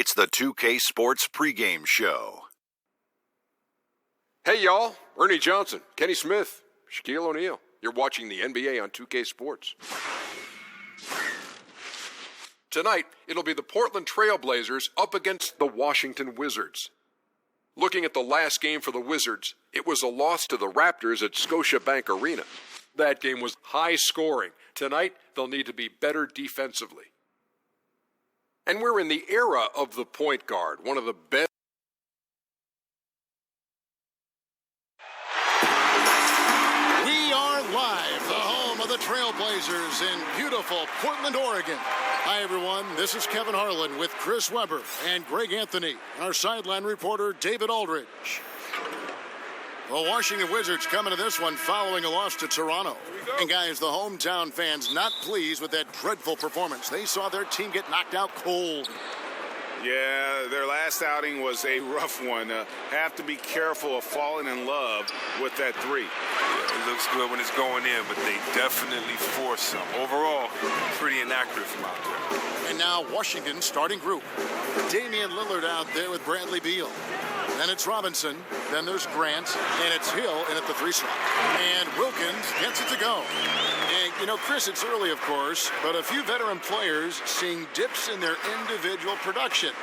It's the 2K Sports pregame show. Hey, y'all. Ernie Johnson, Kenny Smith, Shaquille O'Neal. You're watching the NBA on 2K Sports. Tonight, it'll be the Portland Trail Blazers up against the Washington Wizards. Looking at the last game for the Wizards, it was a loss to the Raptors at Scotiabank Arena. That game was high scoring. Tonight, they'll need to be better defensively. And we're in the era of the point guard, one of the best. We are live, the home of the Trailblazers in beautiful Portland, Oregon. Hi, everyone. This is Kevin Harlan with Chris Webber and Greg Anthony, and our sideline reporter, David Aldridge. The Washington Wizards coming to this one following a loss to Toronto. And guys, the hometown fans not pleased with that dreadful performance. They saw their team get knocked out cold. Yeah, their last outing was a rough one. Have to be careful of falling in love with that three. Yeah, it looks good when it's going in, but they definitely force some. Overall, pretty inaccurate from out there. And now Washington's starting group. Damian Lillard out there with Bradley Beal. Then it's Robinson, then there's Grant, and it's Hill in at the 3 slot. And Wilkins gets it to go. And, you know, Chris, it's early, of course, but a few veteran players seeing dips in their individual production.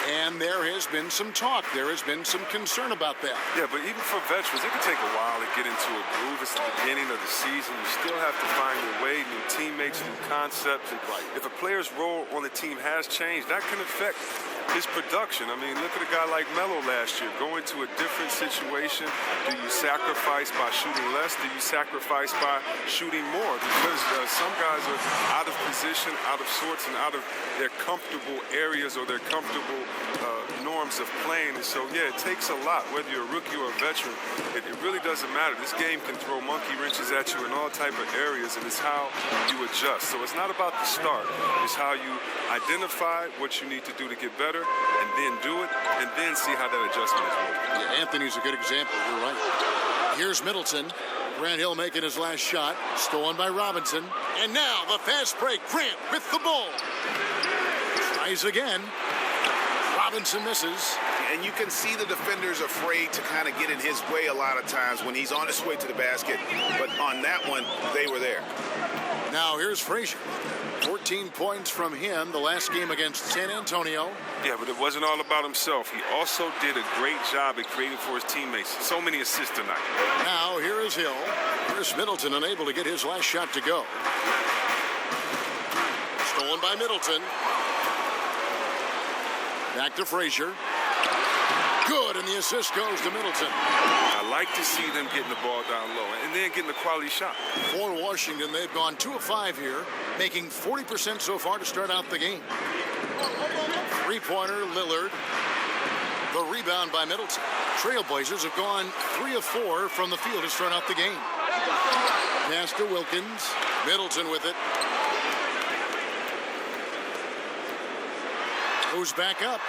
And there has been some talk. There has been some concern about that. Yeah, but even for veterans, it can take a while to get into a groove. It's the beginning of the season. You still have to find your way, new teammates, new concepts. And if a player's role on the team has changed, that can affect his production. I mean, look at a guy like Melo last year, going to a different situation. Do you sacrifice by shooting less? Do you sacrifice by shooting more? Because some guys are out of position, out of sorts, and out of their comfortable areas or their comfortable norms of playing. And so, yeah, it takes a lot, whether you're a rookie or a veteran. It really doesn't matter. This game can throw monkey wrenches at you in all type of areas, and it's how you adjust. So it's not about the start. It's how you identify what you need to do to get better, and then do it, and then see how that adjustment is working. Yeah, Anthony's a good example. You're right. Here's Middleton. Grant Hill making his last shot. Stolen by Robinson. And now the fast break. Grant with the ball. Tries again. Robinson misses. And you can see the defenders afraid to kind of get in his way a lot of times when he's on his way to the basket. But on that one, they were there. Now here's Frazier. 14 points from him the last game against San Antonio. Yeah, but it wasn't all about himself. He also did a great job at creating for his teammates. So many assists tonight. Now here is Hill. Here's Middleton, unable to get his last shot to go. Stolen by Middleton. Back to Frazier. Good, and the assist goes to Middleton. I like to see them getting the ball down low and then getting a quality shot. For Washington, they've gone 2 of 5 here, making 40% so far to start out the game. Three-pointer, Lillard. The rebound by Middleton. Trailblazers have gone 3 of 4 from the field to start out the game. Pass to Wilkins. Middleton with it. Goes back up.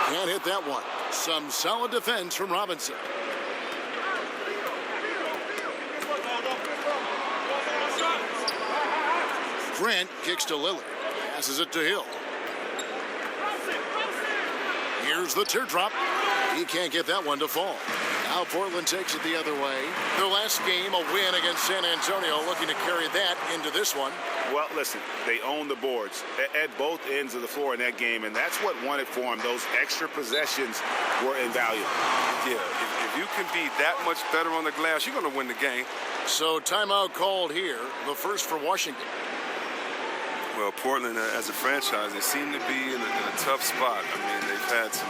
Can't hit that one. Some solid defense from Robinson. Grant kicks to Lillard. Passes it to Hill. Here's the teardrop. He can't get that one to fall. Now Portland takes it the other way. Their last game, a win against San Antonio, looking to carry that into this one. Well, listen, they own the boards at both ends of the floor in that game, and that's what won it for them. Those extra possessions were invaluable. Yeah, if you can be that much better on the glass, you're going to win the game. So timeout called here, the first for Washington. Well, Portland, as a franchise, they seem to be in a tough spot. I mean, they've had some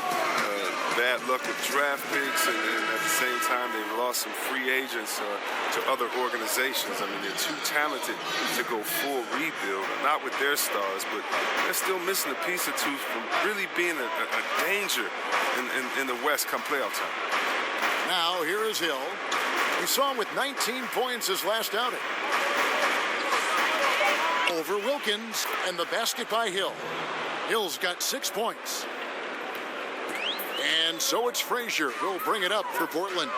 bad luck with draft picks, and at the same time, they've lost some free agents to other organizations. I mean, they're too talented to go full rebuild, not with their stars, but they're still missing a piece or two from really being a danger in the West come playoff time. Now, here is Hill. We saw him with 19 points his last outing. Over Wilkins, and the basket by Hill. Hill's got 6 points. And so it's Frazier who'll bring it up for Portland.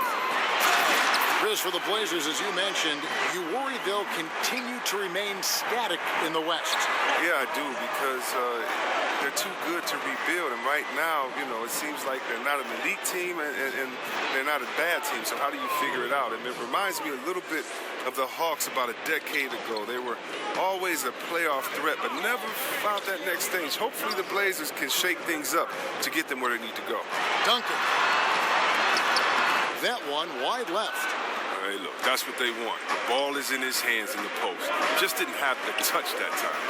Chris, for the Blazers, as you mentioned, you worry they'll continue to remain static in the West. Yeah, I do, because they're too good to rebuild. And right now, it seems like they're not an elite team and they're not a bad team. So how do you figure it out? And it reminds me a little bit of the Hawks about a decade ago. They were always a playoff threat, but never found that next stage. Hopefully the Blazers can shake things up to get them where they need to go. Duncan. That one wide left. Hey, look, that's what they want. The ball is in his hands in the post. Just didn't have the touch that time.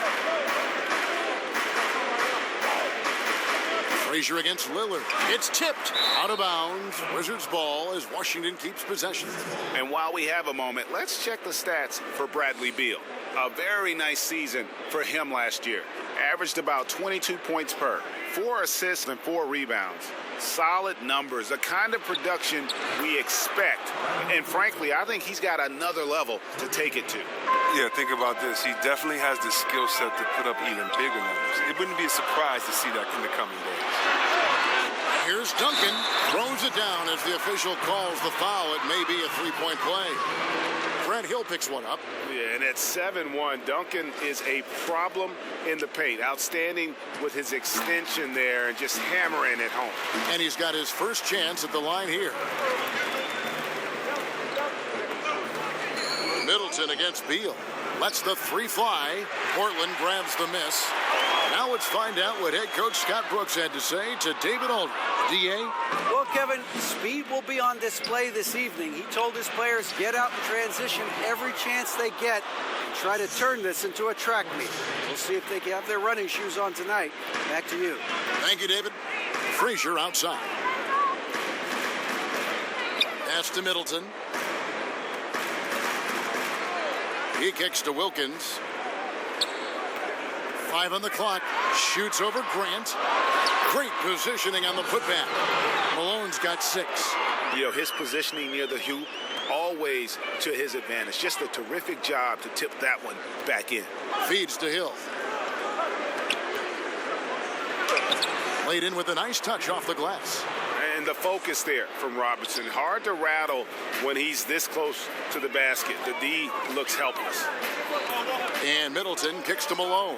Frazier against Lillard. It's tipped out of bounds. Wizards ball as Washington keeps possession. And while we have a moment, let's check the stats for Bradley Beal. A very nice season for him last year. Averaged about 22 points per, 4 assists and 4 rebounds. Solid numbers, the kind of production we expect. And frankly, I think he's got another level to take it to. Yeah, think about this. He definitely has the skill set to put up even bigger numbers. It wouldn't be a surprise to see that in the coming days. Here's Duncan. Throws it down as the official calls the foul. It may be a three-point play. Grant Hill picks one up. Yeah, and at 7-1, Duncan is a problem in the paint. Outstanding with his extension there and just hammering it home. And he's got his first chance at the line here. Middleton against Beal. Lets the three fly. Portland grabs the miss. Now let's find out what head coach Scott Brooks had to say to David Aldridge. D.A.? Well, Kevin, speed will be on display this evening. He told his players, get out in transition every chance they get and try to turn this into a track meet. We'll see if they can have their running shoes on tonight. Back to you. Thank you, David. Frazier outside. Pass to Middleton. He kicks to Wilkins. 5 on the clock. Shoots over Grant. Great positioning on the putback. Malone's got 6. His positioning near the hoop, always to his advantage. Just a terrific job to tip that one back in. Feeds to Hill. Laid in with a nice touch off the glass. And the focus there from Robertson. Hard to rattle when he's this close to the basket. The D looks helpless. And Middleton kicks to Malone.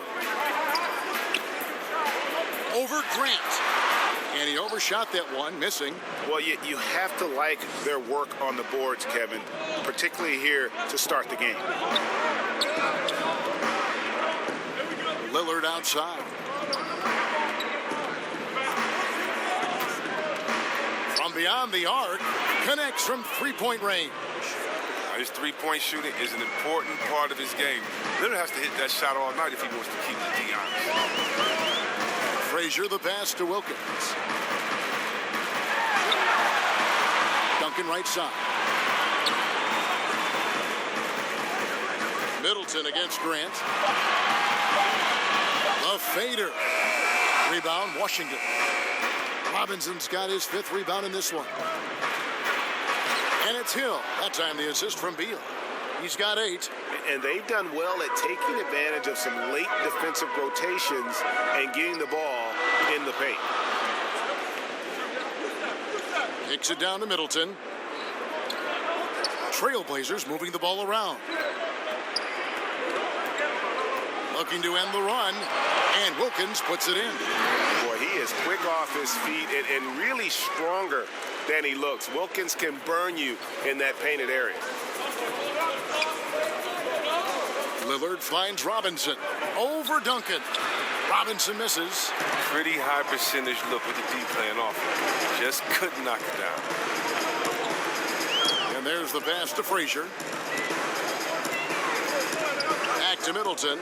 Over Grant. And he overshot that one, missing. Well, you have to like their work on the boards, Kevin, particularly here to start the game. Lillard outside. From beyond the arc, connects from three-point range. His three-point shooting is an important part of his game. Lillard has to hit that shot all night if he wants to keep the D honest. Frazier the pass to Wilkins. Duncan right side. Middleton against Grant. The fader. Rebound, Washington. Robinson's got his 5th rebound in this one. And it's Hill. That time the assist from Beal. He's got 8. And they've done well at taking advantage of some late defensive rotations and getting the ball in the paint. Kicks it down to Middleton. Trailblazers moving the ball around. Looking to end the run. And Wilkins puts it in. Boy, he is quick off his feet and really stronger than he looks. Wilkins can burn you in that painted area. Lillard finds Robinson. Over Duncan. Robinson misses. Pretty high percentage look with the D playing off. Just couldn't knock it down. And there's the pass to Frazier. Back to Middleton.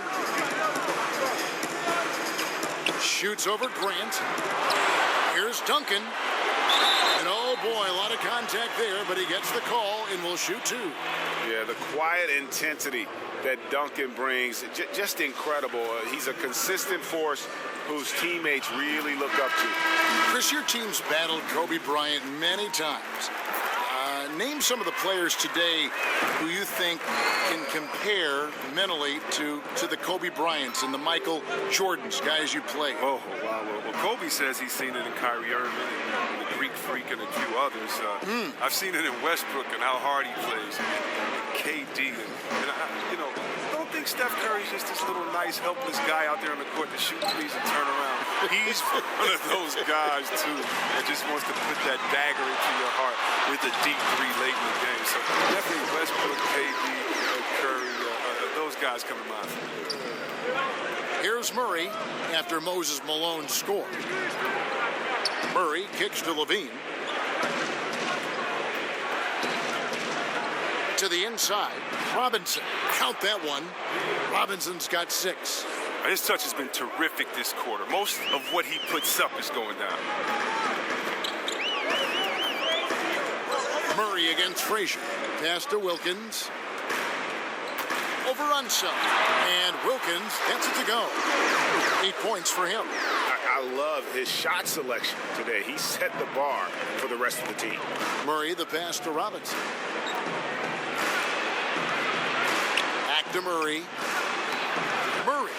Shoots over Grant. Here's Duncan. And oh boy, a lot of contact there, but he gets the call and will shoot 2. Yeah, the quiet intensity that Duncan brings, just incredible. He's a consistent force whose teammates really look up to. Chris, your team's battled Kobe Bryant many times. name some of the players today who you think can compare mentally to the Kobe Bryants and the Michael Jordans, guys you played. Oh, wow. Well, Kobe says he's seen it in Kyrie Irving and the Greek Freak and a few others. I've seen it in Westbrook and how hard he plays, and KD. And I don't think Steph Curry's just this little nice, helpless guy out there on the court to shoot threes and turn around. He's one of those guys, too, that just wants to put that dagger into your heart with a deep three late in the game. So definitely Westbrook, KD, Curry, those guys come to mind. Here's Murray after Moses Malone scored. Murray kicks to Levine. To the inside, Robinson. Count that one. Robinson's got 6. His touch has been terrific this quarter. Most of what he puts up is going down. Murray against Frazier. Pass to Wilkins. Over Unseld. And Wilkins gets it to go. 8 points for him. I love his shot selection today. He set the bar for the rest of the team. Murray, the pass to Robinson. Back to Murray. Murray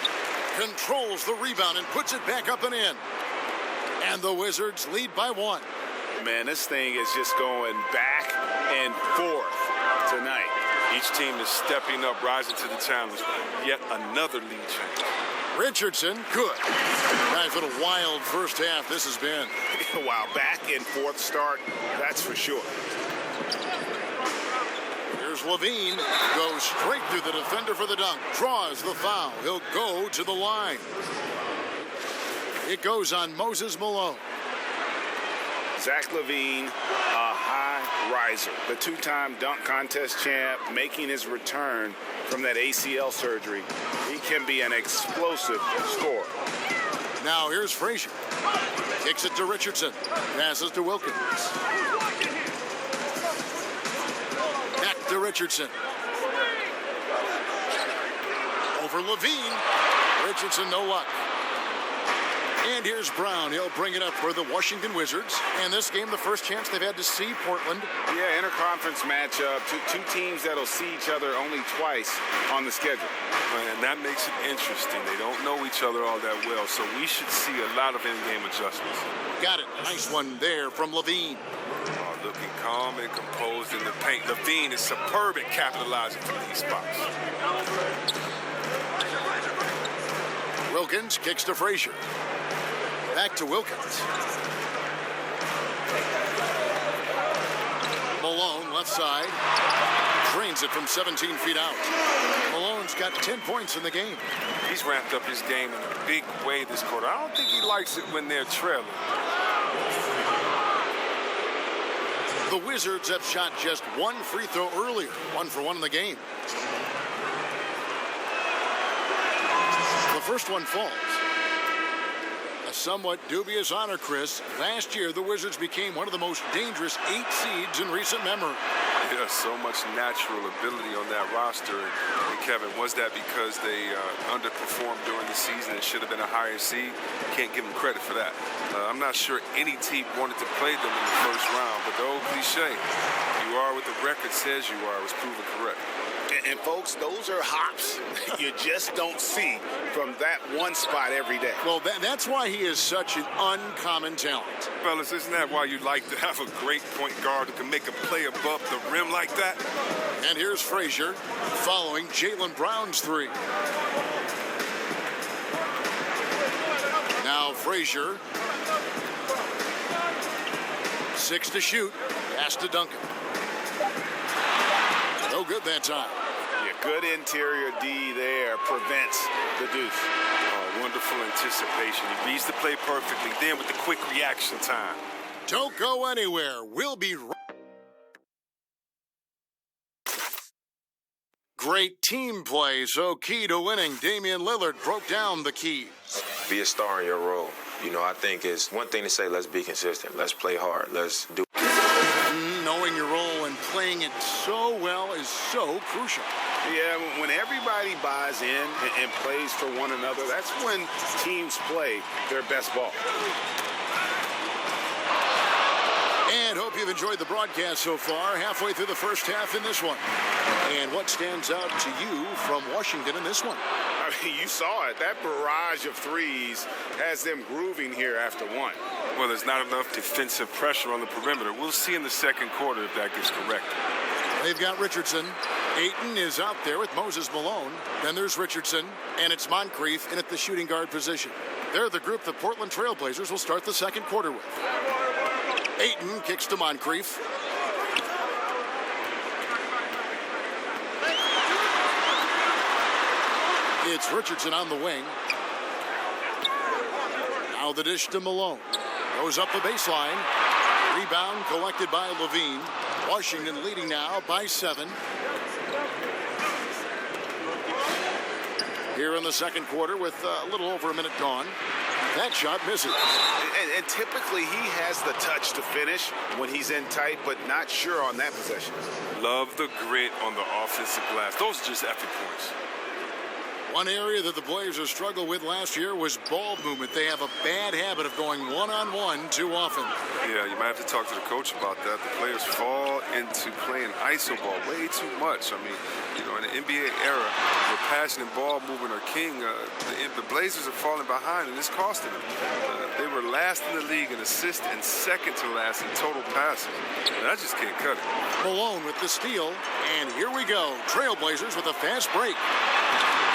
controls the rebound and puts it back up and in. And the Wizards lead by 1. Man, this thing is just going back and forth tonight. Each team is stepping up, rising to the challenge. Yet another lead change. Richardson, good. Guys, what a wild first half this has been. Wow, back and forth start, that's for sure. Here's Levine, goes straight through the defender for the dunk, draws the foul. He'll go to the line. It goes on Moses Malone. Zach LaVine, a high riser, the 2-time dunk contest champ, making his return from that ACL surgery. He can be an explosive scorer. Now here's Frazier. Kicks it to Richardson. Passes to Wilkins. Back to Richardson. Over Levine. Richardson, no luck. And here's Brown. He'll bring it up for the Washington Wizards. And this game, the first chance they've had to see Portland. Yeah, interconference matchup. Two teams that'll see each other only twice on the schedule. And that makes it interesting. They don't know each other all that well, so we should see a lot of in-game adjustments. Got it. Nice one there from Levine. Looking calm and composed in the paint. Levine is superb at capitalizing from these spots. Wilkins kicks to Frazier. Back to Wilkins. Malone, left side. Drains it from 17 feet out. Malone's got 10 points in the game. He's ramped up his game in a big way this quarter. I don't think he likes it when they're trailing. The Wizards have shot just 1 free throw earlier. 1 for 1 in the game. The first one falls. A somewhat dubious honor, Chris. Last year, the Wizards became one of the most dangerous 8 seeds in recent memory. Yeah, so much natural ability on that roster. And Kevin, was that because they underperformed during the season and should have been a higher seed? Can't give them credit for that. I'm not sure any team wanted to play them in the first round, but the old cliche, you are what the record says you are, was proven correct. And folks, those are hops you just don't see from that one spot every day. Well, that's why he is such an uncommon talent. Fellas, isn't that why you like to have a great point guard who can make a play above the rim like that? And here's Frazier following Jaylen Brown's 3. Now Frazier. 6 to shoot. Pass to Duncan. No good that time. Yeah, good interior D there prevents the deuce. Oh, wonderful anticipation. He reads the play perfectly. Then with the quick reaction time. Don't go anywhere. We'll be right. Great team play, so key to winning. Damian Lillard broke down the keys. Be a star in your role. You know, I think it's one thing to say, let's be consistent. Let's play hard. Let's do Knowing your role and playing it so well is so crucial. Yeah, when everybody buys in and plays for one another, that's when teams play their best ball. And hope you've you've enjoyed the broadcast so far, halfway through the first half in this one. And what stands out to you from Washington in this one? I mean, you saw it. That barrage of threes has them grooving here after one. Well, there's not enough defensive pressure on the perimeter. We'll see in the second quarter if that gets corrected. They've got Richardson. Ayton is out there with Moses Malone. Then there's Richardson, and it's Moncrief in at the shooting guard position. They're the group the Portland Trail Blazers will start the second quarter with. Ayton kicks to Moncrief. It's Richardson on the wing. Now the dish to Malone. Goes up the baseline. Rebound collected by Levine. Washington leading now by 7. Here in the second quarter with a little over a minute gone. That shot misses. And typically he has the touch to finish when he's in tight, but not sure on that possession. Love the grit on the offensive glass. Those are just epic points. One area that the Blazers struggled with last year was ball movement. They have a bad habit of going one-on-one too often. Yeah, you might have to talk to the coach about that. The players fall into playing iso ball way too much. I mean, you know, in the NBA era where passing and ball movement are king, the Blazers are falling behind, and it's costing them. They were last in the league in assists and second to last in total passes. And I just can't cut it. Malone with the steal, and here we go. Trailblazers with a fast break.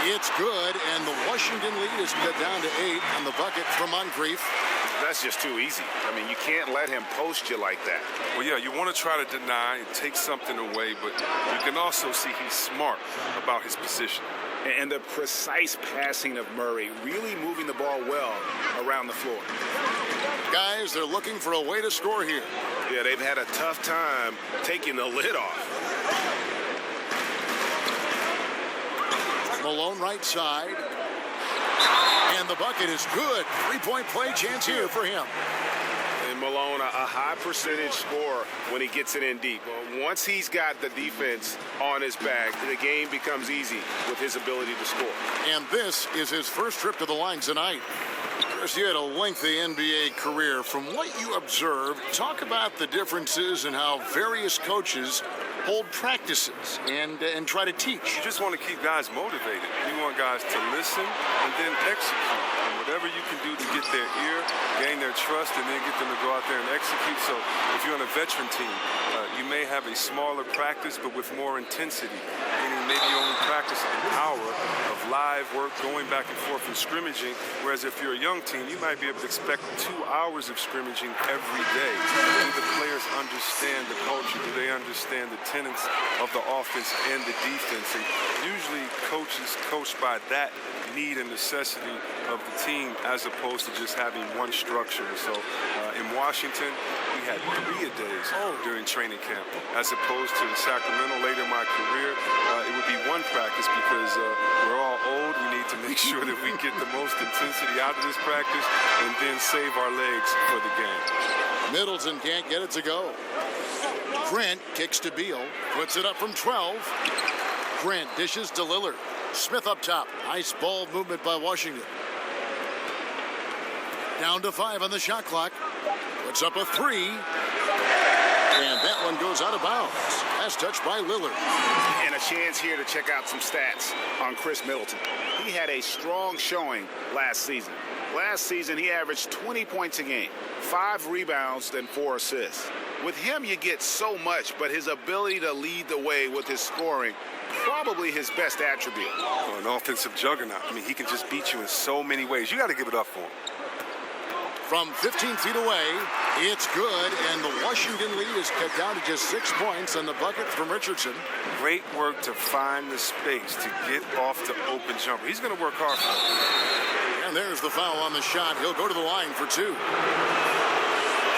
It's good, and the Washington lead is cut down to 8 on the bucket from Moncrief. That's just too easy. I mean, you can't let him post you like that. Well, yeah, you want to try to deny and take something away, but you can also see he's smart about his position. And the precise passing of Murray, really moving the ball well around the floor. Guys, they're looking for a way to score here. Yeah, they've had a tough time taking the lid off. Malone right side. And the bucket is good. 3-point play chance here for him. And Malone, a high percentage scorer when he gets it in deep. Once he's got the defense on his back, the game becomes easy with his ability to score. And this is his first trip to the line tonight. Chris, you had a lengthy NBA career. From what you observed, talk about the differences in how various coaches hold practices and try to teach. You just want to keep guys motivated. You want guys to listen and then execute. And whatever you can do to get their ear, gain their trust, and then get them to go out there and execute. So if you're on a veteran team, you may have a smaller practice but with more intensity, meaning maybe you only practice an hour of live work going back and forth and scrimmaging, whereas if you're a young team, you might be able to expect 2 hours of scrimmaging every day. Do the players understand the culture? Do they understand the tenets of the offense and the defense? And usually coaches coach by that need and necessity of the team as opposed to just having one structure. So in Washington, we had 3-a-days during training camp, as opposed to in Sacramento later in my career, it would be one practice because we're all old. We need to make sure that we get the most intensity out of this practice and then save our legs for the game. Middleton can't get it to go. Grant kicks to Beal, puts it up from 12. Grant dishes to Lillard. Smith up top. Nice ball movement by Washington. Down to 5 on the shot clock. Puts up a 3. And that one goes out of bounds. Last touch by Lillard. And a chance here to check out some stats on Chris Middleton. He had a strong showing last season. Last season, he averaged 20 points a game, 5 rebounds, and 4 assists. With him, you get so much, but his ability to lead the way with his scoring, probably his best attribute. Oh, an offensive juggernaut. I mean, he can just beat you in so many ways. You got to give it up for him. From 15 feet away, it's good, and the Washington lead is cut down to just 6 points on the bucket from Richardson. Great work to find the space to get off the open jumper. He's going to work hard for it. And there's the foul on the shot. He'll go to the line for 2.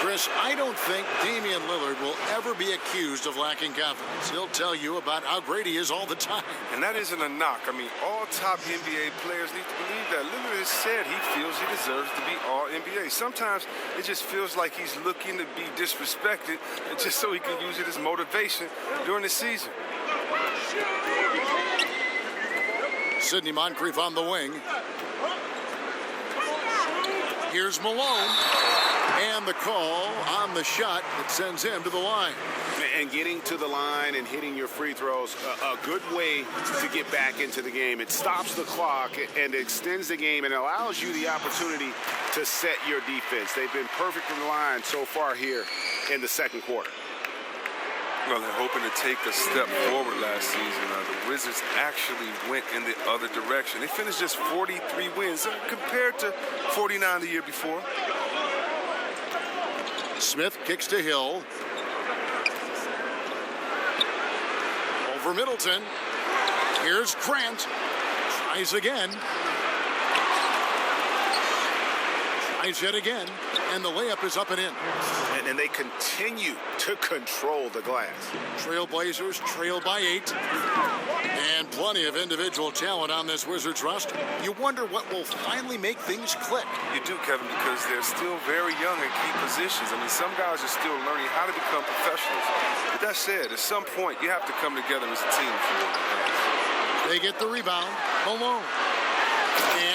Chris, I don't think Damian Lillard will ever be accused of lacking confidence. He'll tell you about how great he is all the time. And that isn't a knock. I mean, all top NBA players need to believe that. Lillard has said he feels he deserves to be all NBA. Sometimes it just feels like he's looking to be disrespected just so he can use it as motivation during the season. Sidney Moncrief on the wing. Here's Malone. And the call on the shot that sends him to the line. And getting to the line and hitting your free throws, a good way to get back into the game. It stops the clock and extends the game and allows you the opportunity to set your defense. They've been perfect from the line so far here in the second quarter. Well, they're hoping to take a step forward last season. The Wizards actually went in the other direction. They finished just 43 wins compared to 49 the year before. Smith kicks to Hill. Over Middleton. Here's Grant. Tries again. Tries yet again. And the layup is up and in. And they continue to control the glass. Trailblazers trail by 8. And plenty of individual talent on this Wizards roster. You wonder what will finally make things click. You do, Kevin, because they're still very young in key positions. I mean, some guys are still learning how to become professionals. But that said, at some point, you have to come together as a team if you want to advance. They get the rebound. Malone.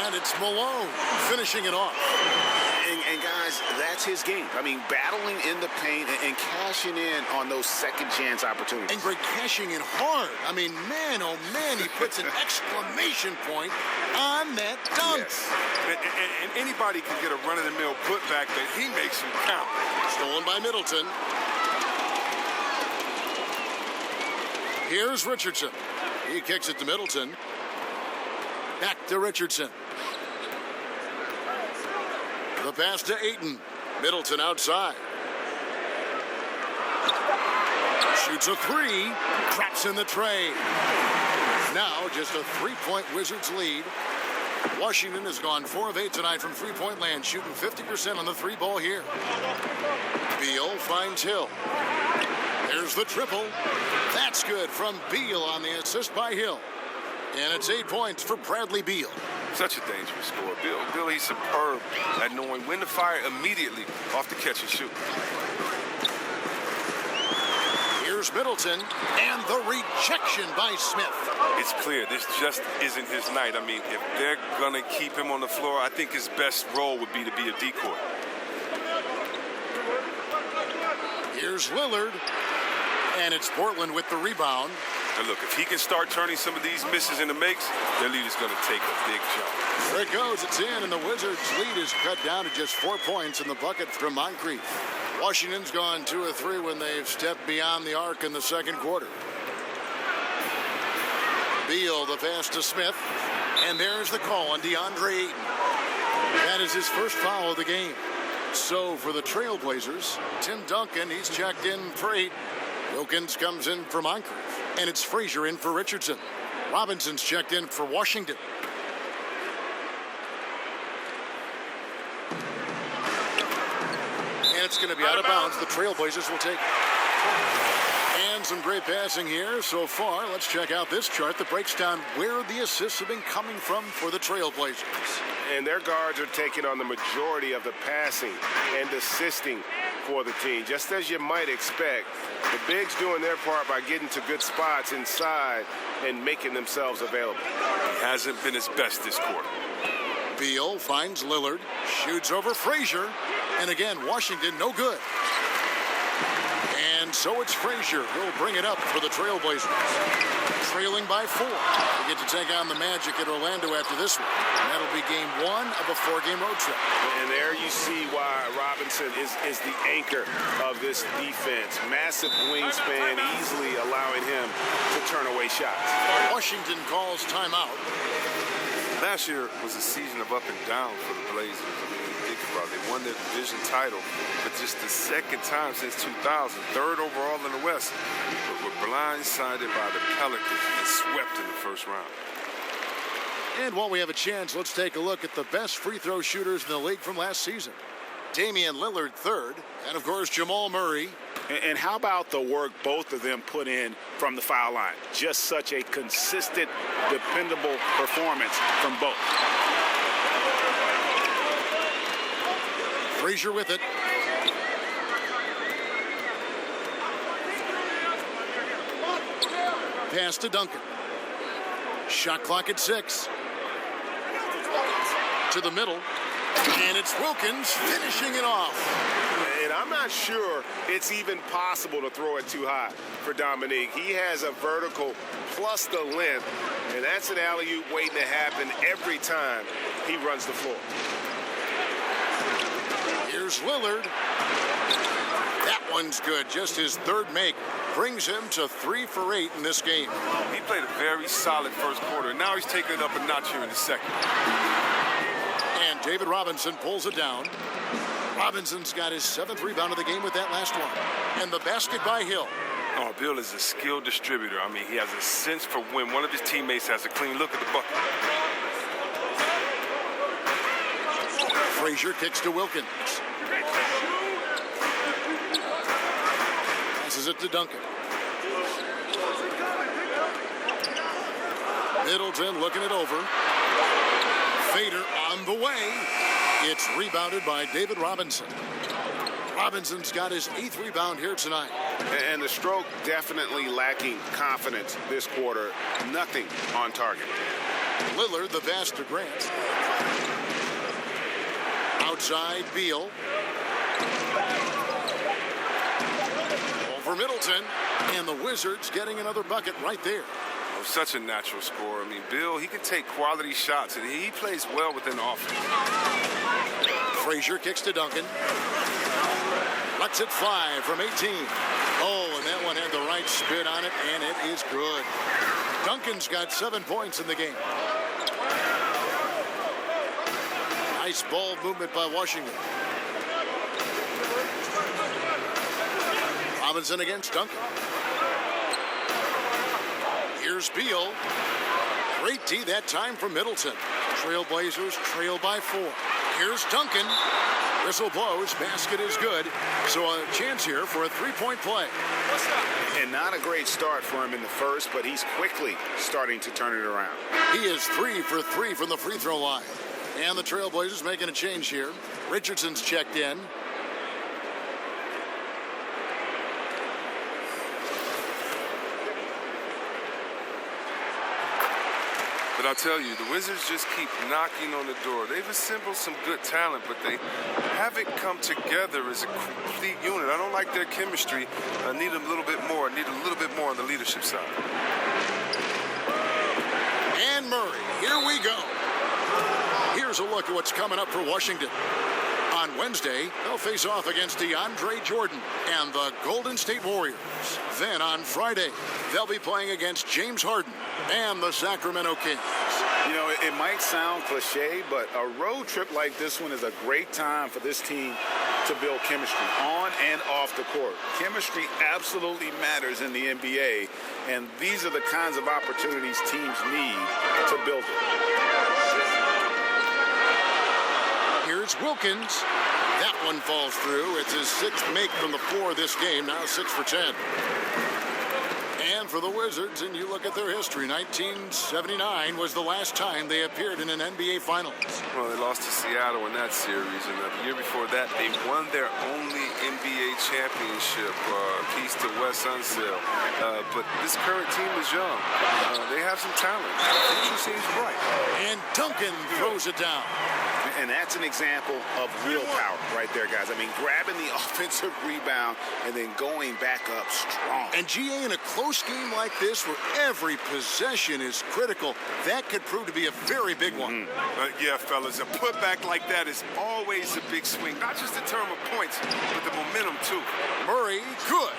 And it's Malone finishing it off. And guys, that's his game. I mean, battling in the paint and cashing in on those second chance opportunities. And Greg cashing in hard. I mean, man, oh man, he puts an exclamation point on that dunk. Yes. And anybody can get a run-of-the-mill putback, but he makes them count. Stolen by Middleton. Here's Richardson. He kicks it to Middleton. Back to Richardson. The pass to Ayton. Middleton outside. Shoots a three. Drops in the tray. Now just a 3-point Wizards lead. Washington has gone 4 of 8 tonight from three-point land, shooting 50% on the three ball here. Beal finds Hill. There's the triple. That's good from Beal on the assist by Hill. And it's 8 points for Bradley Beal. Such a dangerous scorer. Bill, he's superb at knowing when to fire immediately off the catch and shoot. Here's Middleton, and the rejection by Smith. It's clear this just isn't his night. I mean, if they're going to keep him on the floor, I think his best role would be to be a decoy. Here's Lillard, and it's Portland with the rebound. And look, if he can start turning some of these misses into makes, their lead is going to take a big jump. There it goes. It's in, and the Wizards' lead is cut down to just 4 points in the bucket from Moncrief. Washington's gone 2 of 3 when they've stepped beyond the arc in the second quarter. Beal, the pass to Smith, and there's the call on DeAndre Ayton. That is his first foul of the game. So for the Trailblazers, Tim Duncan, he's checked in for 8. Wilkins comes in for Moncrief. And it's Frazier in for Richardson. Robinson's checked in for Washington. And it's going to be out of bounds. The Trailblazers will take it. And some great passing here so far. Let's check out this chart that breaks down where the assists have been coming from for the Trailblazers. And their guards are taking on the majority of the passing and assisting for the team. Just as you might expect, the bigs doing their part by getting to good spots inside and making themselves available. He hasn't been his best this quarter. Beal finds Lillard, shoots over Frazier, and again, Washington no good. And so it's Frazier who'll bring it up for the Trailblazers. Trailing by 4. They get to take on the Magic at Orlando after this one. And that'll be game 1 of a 4-game road trip. And there you see why Robinson is the anchor of this defense. Massive wingspan, easily allowing him to turn away shots. Washington calls timeout. Last year was a season of up and down for the Blazers. I mean, think about it. They won their division title for just the second time since 2000, 3rd overall in the West. But were blindsided by the Pelicans and swept in the first round. And while we have a chance, let's take a look at the best free throw shooters in the league from last season. Damian Lillard 3rd, and of course Jamal Murray. And how about the work both of them put in from the foul line? Just such a consistent, dependable performance from both. Frazier with it. Pass to Duncan. Shot clock at 6. To the middle. And it's Wilkins finishing it off. And I'm not sure it's even possible to throw it too high for Dominique. He has a vertical plus the length, and that's an alley-oop waiting to happen every time he runs the floor. Here's Lillard. That one's good. Just his third make brings him to 3 for 8 in this game. He played a very solid first quarter. Now he's taking it up a notch here in the second. And David Robinson pulls it down. Robinson's got his 7th rebound of the game with that last one. And the basket by Hill. Oh, Bill is a skilled distributor. I mean, he has a sense for when one of his teammates has a clean look at the bucket. Frazier kicks to Wilkins. Passes it to Duncan. Middleton looking it over. Fader on the way. It's rebounded by David Robinson. Robinson's got his 8th rebound here tonight. And the stroke definitely lacking confidence this quarter. Nothing on target. Lillard, the pass to Grant. Outside, Beal. Over Middleton. And the Wizards getting another bucket right there. Oh, such a natural scorer. I mean, Bill, he can take quality shots, and he plays well within the offense. Frazier kicks to Duncan. Lets it fly from 18. Oh, and that one had the right spin on it, and it is good. Duncan's got 7 points in the game. Nice ball movement by Washington. Robinson against Duncan. Here's Beal. Great D that time from Middleton. Trailblazers trail by 4. Here's Duncan. Whistle blows. Basket is good. So a chance here for a 3-point play. And not a great start for him in the first, but he's quickly starting to turn it around. He is 3 for 3 from the free throw line. And the Trailblazers making a change here. Richardson's checked in. But I'll tell you, the Wizards just keep knocking on the door. They've assembled some good talent, but they haven't come together as a complete unit. I don't like their chemistry. I need a little bit more. I need a little bit more on the leadership side. And Murray, here we go. Here's a look at what's coming up for Washington. On Wednesday, they'll face off against DeAndre Jordan and the Golden State Warriors. Then on Friday, they'll be playing against James Harden and the Sacramento Kings. You know, it might sound cliche, but a road trip like this one is a great time for this team to build chemistry on and off the court. Chemistry absolutely matters in the NBA, and these are the kinds of opportunities teams need to build it. Here's Wilkins. That one falls through. It's his 6th make from the floor this game, now 6 for 10. And for the Wizards, and you look at their history, 1979 was the last time they appeared in an NBA Finals. Well, they lost to Seattle in that series, and the year before that, they won their only NBA championship, piece to Wes Unseld. But this current team is young. They have some talent. The future seems bright. And Duncan throws it down. And that's an example of willpower right there, guys. I mean, grabbing the offensive rebound and then going back up strong. And GA, in a close game like this where every possession is critical, that could prove to be a very big one. Yeah, fellas, a putback like that is always a big swing. Not just in terms of points, but the momentum, too. Murray, good.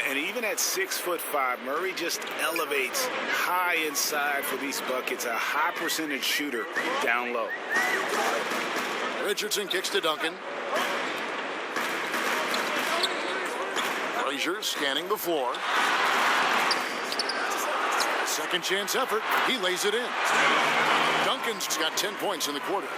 And even at 6'5", Murray just elevates high inside for these buckets. A high percentage shooter down low. Richardson kicks to Duncan. Frazier scanning the floor. Second chance effort. He lays it in. Duncan's got 10 points in the quarter.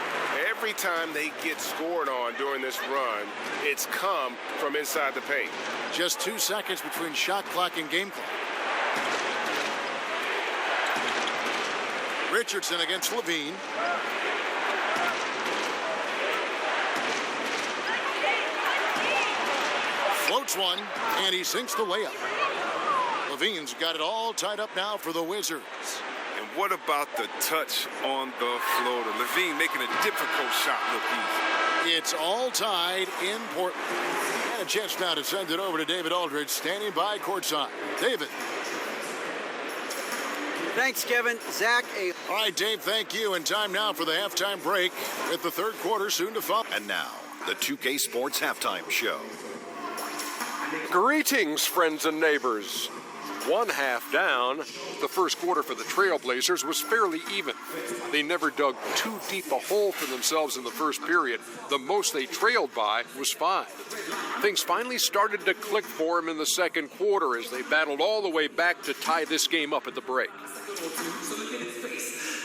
Every time they get scored on during this run, it's come from inside the paint. Just 2 seconds between shot clock and game clock. Richardson against Levine. Floats one, and he sinks the layup. Levine's got it all tied up now for the Wizards. And what about the touch on the floater? Levine making a difficult shot look easy. It's all tied in Portland. And a chance now to send it over to David Aldridge, standing by courtside. David. Thanks, Kevin. Zach, All right, Dave, thank you. And time now for the halftime break with the third quarter soon to follow. And now, the 2K Sports Halftime Show. Greetings, friends and neighbors. One half down, the first quarter for the Trailblazers was fairly even. They never dug too deep a hole for themselves in the first period. The most they trailed by was 5. Things finally started to click for them in the second quarter as they battled all the way back to tie this game up at the break.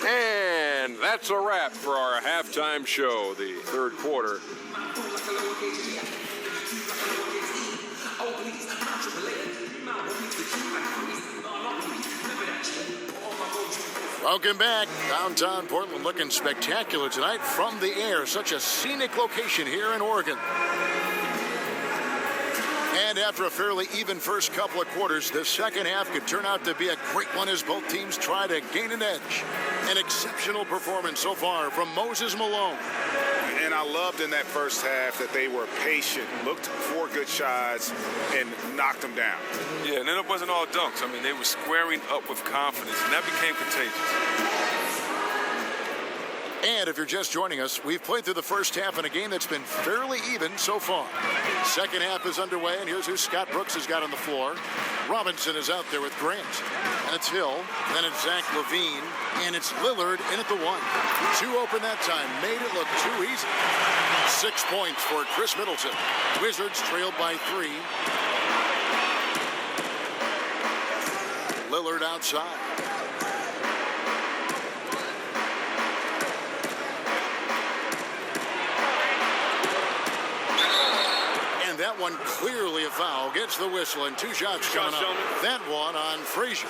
And that's a wrap for our halftime show, the third quarter. Welcome back. Downtown Portland looking spectacular tonight from the air. Such a scenic location here in Oregon. And after a fairly even first couple of quarters, the second half could turn out to be a great one as both teams try to gain an edge. An exceptional performance so far from Moses Malone. And I loved in that first half that they were patient, looked for good shots, and knocked them down. Yeah, and then it wasn't all dunks. I mean, they were squaring up with confidence, and that became contagious. And if you're just joining us, we've played through the first half in a game that's been fairly even so far. Second half is underway, and here's who Scott Brooks has got on the floor. Robinson is out there with Grant. And it's Hill, then it's Zach LaVine, and it's Lillard in at the 1. 2 open that time, made it look too easy. 6 points for Chris Middleton. Wizards trailed by 3. Lillard outside. That one clearly a foul. Gets the whistle and 2 shots coming up. That one on Frazier.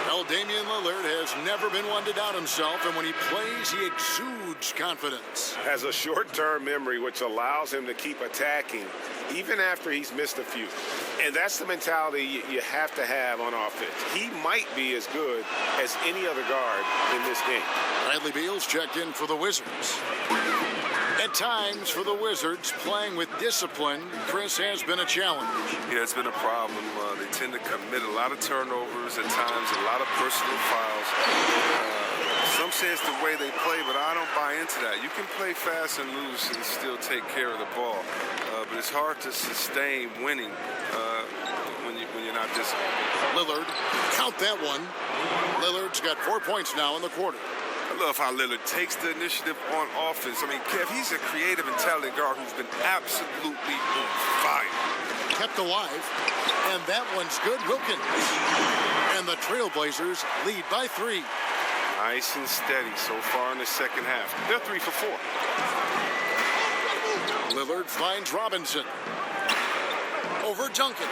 Well, Damian Lillard has never been one to doubt himself, and when he plays, he exudes confidence. Has a short-term memory, which allows him to keep attacking even after he's missed a few. And that's the mentality you have to have on offense. He might be as good as any other guard in this game. Bradley Beal's checked in for the Wizards. At times for the Wizards, playing with discipline, Chris, has been a challenge. Yeah, it's been a problem. They tend to commit a lot of turnovers at times, a lot of personal fouls. Some say it's the way they play, but I don't buy into that. You can play fast and loose and still take care of the ball, but it's hard to sustain winning when you're not disciplined. Lillard, count that one. Lillard's got 4 points now in the quarter. I love how Lillard takes the initiative on offense. I mean, Kev, he's a creative and talented guard who's been absolutely on fire. Kept alive, and that one's good. Wilkins. And the Trailblazers lead by 3. Nice and steady so far in the second half. They're 3 for 4. Lillard finds Robinson. Over Duncan.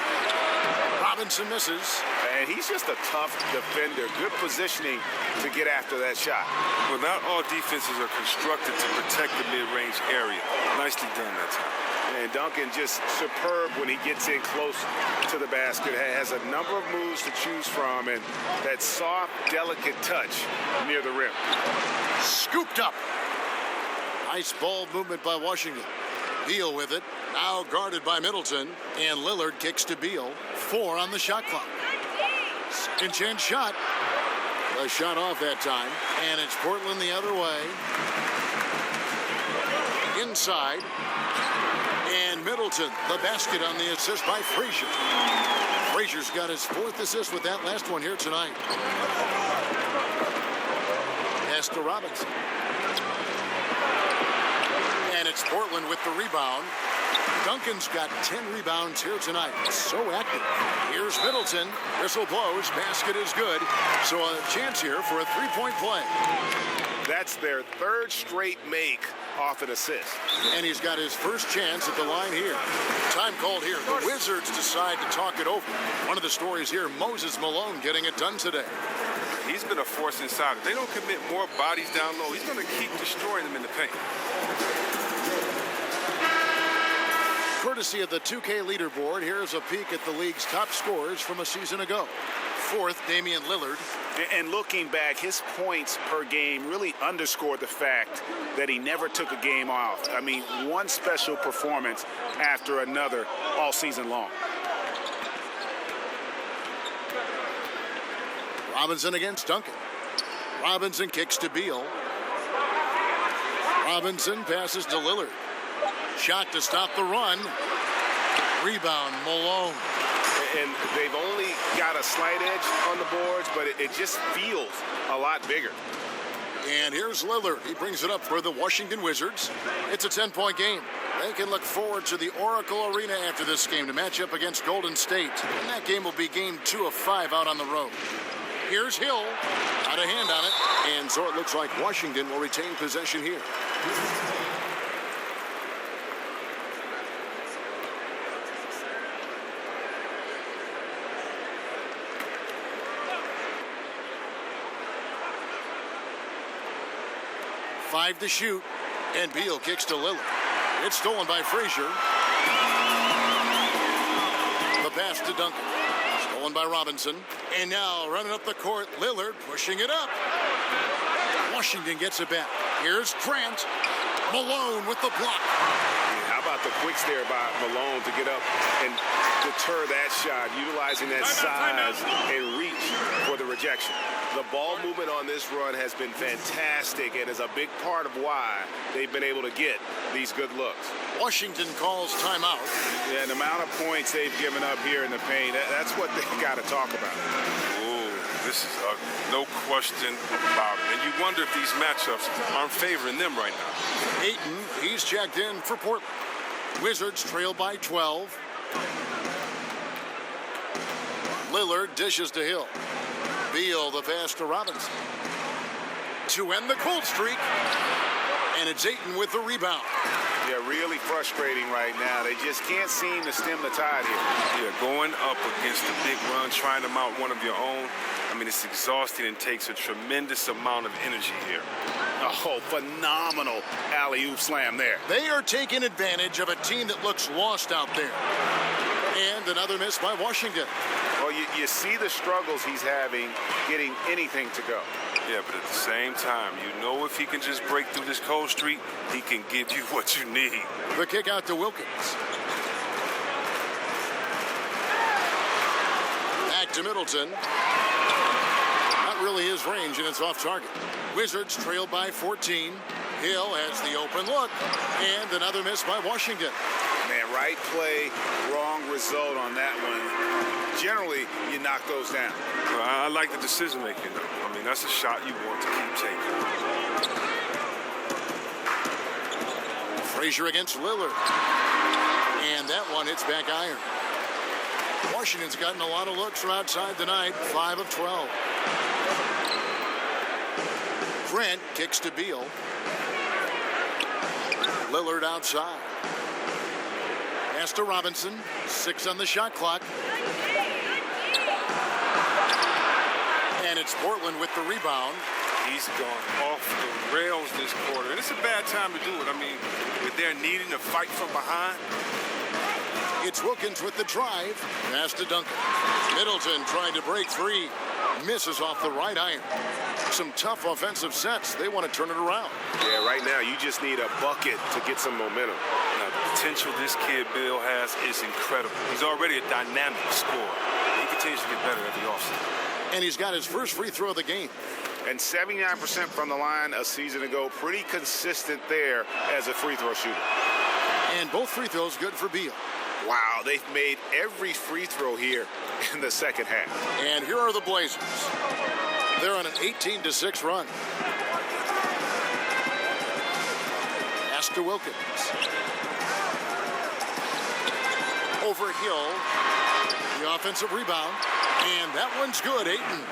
Robinson misses. And he's just a tough defender. Good positioning to get after that shot. Well, not all defenses are constructed to protect the mid-range area. Nicely done that time. And Duncan just superb when he gets in close to the basket. Has a number of moves to choose from, and that soft, delicate touch near the rim. Scooped up. Nice ball movement by Washington. Beal with it. Now guarded by Middleton. And Lillard kicks to Beal. 4 on the shot clock. Second chance shot. A shot off that time. And it's Portland the other way. Inside. And Middleton, the basket on the assist by Frazier. Frazier's got his 4th assist with that last one here tonight. Pass to Robinson. And it's Portland with the rebound. Duncan's got 10 rebounds here tonight. So active. Here's Middleton. Whistle blows. Basket is good. So a chance here for a 3-point play. That's their 3rd straight make off an assist. And he's got his first chance at the line here. Time called here. The Wizards decide to talk it over. One of the stories here, Moses Malone getting it done today. He's been a force inside. If they don't commit more bodies down low, he's going to keep destroying them in the paint. Courtesy of the 2K leaderboard, here's a peek at the league's top scorers from a season ago. fourth, Damian Lillard. And looking back, his points per game really underscored the fact that he never took a game off. I mean, one special performance after another all season long. Robinson against Duncan. Robinson kicks to Beal. Robinson passes to Lillard. Shot to stop the run. Rebound, Malone. And they've only got a slight edge on the boards, but it just feels a lot bigger. And here's Lillard. He brings it up for the Washington Wizards. It's a 10-point game. They can look forward to the Oracle Arena after this game to match up against Golden State. And that game will be game 2 of 5 out on the road. Here's Hill. Got a hand on it. And so it looks like Washington will retain possession here. Five to shoot, and Beal kicks to Lillard. It's stolen by Frazier. The pass to Duncan. Stolen by Robinson. And now running up the court, Lillard pushing it up. Washington gets it back. Here's Grant. Malone with the block. How about the quicks there by Malone to get up and deter that shot, utilizing that size and reach for the rejection. The ball movement on this run has been fantastic and is a big part of why they've been able to get these good looks. Washington calls timeout. Yeah, and the amount of points they've given up here in the paint, that's what they got to talk about. Ooh, this is no question about it. And you wonder if these matchups aren't favoring them right now. Ayton, he's checked in for Portland. Wizards trail by 12. Lillard dishes to Hill. Beal the pass to Robinson. To end the cold streak. And it's Ayton with the rebound. Yeah, really frustrating right now. They just can't seem to stem the tide here. Yeah, going up against the big run, trying to mount one of your own. I mean, it's exhausting and takes a tremendous amount of energy here. Oh, phenomenal alley-oop slam there. They are taking advantage of a team that looks lost out there. And another miss by Washington. Well, you see the struggles he's having getting anything to go. Yeah, but at the same time, you know if he can just break through this cold streak, he can give you what you need. The kick out to Wilkins. Back to Middleton. Not really his range, and it's off target. Wizards trail by 14. Hill has the open look. And another miss by Washington. Man, right play, wrong result on that one. Generally, you knock those down. Well, I like the decision making, though. I mean, that's a shot you want to keep taking. Frazier against Lillard. And that one hits back iron. Washington's gotten a lot of looks from outside tonight. 5 of 12. Grant kicks to Beal. Lillard outside. Pass to Robinson. 6 on the shot clock. And it's Portland with the rebound. He's gone off the rails this quarter. And it's a bad time to do it. I mean, if they're needing to fight from behind. It's Wilkins with the drive. Pass to Duncan. Middleton trying to break free. Misses off the right iron. Some tough offensive sets. They want to turn it around. Yeah, right now you just need a bucket to get some momentum. Now, the potential this kid Bill has is incredible. He's already a dynamic scorer. He continues to get better every offseason. And he's got his first free throw of the game. And 79% from the line a season ago. Pretty consistent there as a free throw shooter. And both free throws good for Beal. Wow, they've made every free throw here in the second half. And here are the Blazers. They're on an 18-6 run. Pass to Wilkins. Over Hill. The offensive rebound. And that one's good, Ayton.